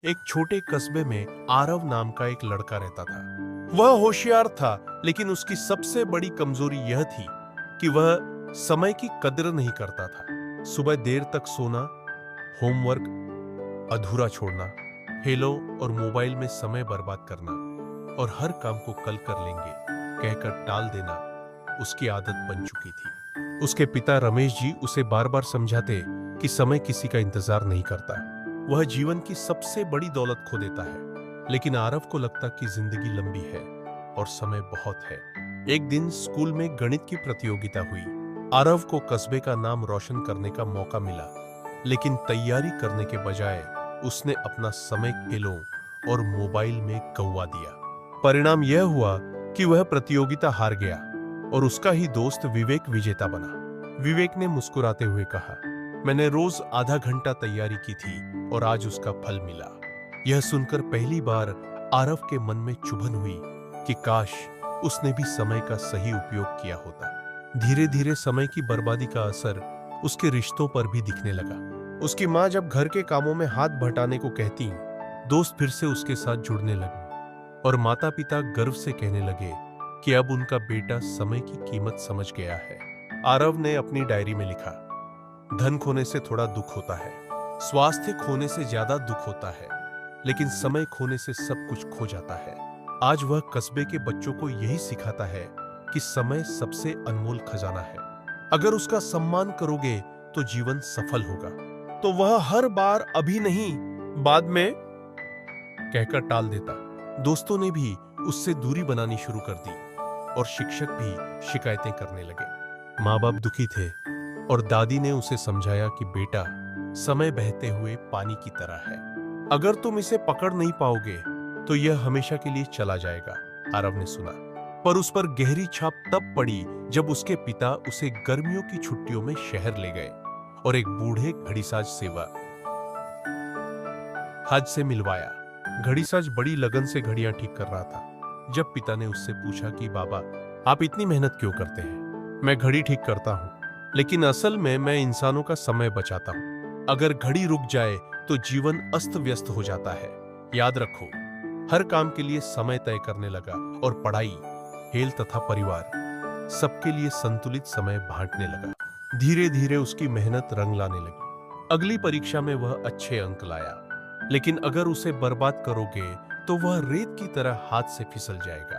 एक छोटे कस्बे में आरव नाम का एक लड़का रहता था। वह होशियार था, लेकिन उसकी सबसे बड़ी कमजोरी यह थी कि वह समय की कदर नहीं करता था। सुबह देर तक सोना, होमवर्क अधूरा छोड़ना, खेलों और मोबाइल में समय बर्बाद करना और हर काम को कल कर लेंगे कहकर टाल देना उसकी आदत बन चुकी थी। उसके पिता रमेश जी उसे बार बार समझाते कि समय किसी का इंतजार नहीं करता, वह जीवन की सबसे बड़ी दौलत खो देता है। लेकिन आरव को लगता कि जिंदगी लंबी है और समय बहुत है। एक दिन स्कूल में गणित की प्रतियोगिता हुई। आरव को कस्बे का नाम रोशन करने का मौका मिला, लेकिन तैयारी करने के बजाय उसने अपना समय खेलों और मोबाइल में गंवा दिया। परिणाम यह हुआ कि वह प्रतियोगिता हार गया और उसका ही दोस्त विवेक विजेता बना। विवेक ने मुस्कुराते हुए कहा, मैंने रोज आधा घंटा तैयारी की थी और आज उसका फल मिला। यह सुनकर पहली बार आरव के मन में चुभन हुई कि काश उसने भी समय का सही उपयोग किया होता। धीरे धीरे समय की बर्बादी का असर उसके रिश्तों पर भी दिखने लगा। उसकी माँ जब घर के कामों में हाथ बटाने को कहती, दोस्त फिर से उसके साथ जुड़ने लगे और माता पिता गर्व से कहने लगे कि अब उनका बेटा समय की कीमत समझ गया है। आरव ने अपनी डायरी में लिखा, धन खोने से थोड़ा दुख होता है, स्वास्थ्य खोने से ज्यादा दुख होता है, लेकिन समय खोने से सब कुछ खो जाता है। आज वह कस्बे के बच्चों को यही सिखाता है कि समय सबसे अनमोल खजाना है। अगर उसका सम्मान करोगे तो जीवन सफल होगा। तो वह हर बार अभी नहीं, बाद में कहकर टाल देता। दोस्तों ने भी उससे दूरी बनानी शुरू कर दी और शिक्षक भी शिकायतें करने लगे। माँ बाप दुखी थे और दादी ने उसे समझाया कि बेटा, समय बहते हुए पानी की तरह है, अगर तुम इसे पकड़ नहीं पाओगे तो यह हमेशा के लिए चला जाएगा। आरव ने सुना, पर उस पर गहरी छाप तब पड़ी जब उसके पिता उसे गर्मियों की छुट्टियों में शहर ले गए और एक बूढ़े घड़ीसाज सेवा हाथ से मिलवाया। घड़ीसाज बड़ी लगन से घड़ियां ठीक कर रहा था। जब पिता ने उससे पूछा कि बाबा, आप इतनी मेहनत क्यों करते हैं? मैं घड़ी ठीक करता हूं, लेकिन असल में मैं इंसानों का समय बचाता हूं। अगर घड़ी रुक जाए तो जीवन अस्त व्यस्त हो जाता है। याद रखो, हर काम के लिए समय तय करने लगा और पढ़ाई, खेल तथा परिवार सबके लिए संतुलित समय बांटने लगा। धीरे धीरे उसकी मेहनत रंग लाने लगी। अगली परीक्षा में वह अच्छे अंक लाया, लेकिन अगर उसे बर्बाद करोगे तो वह रेत की तरह हाथ से फिसल जाएगा।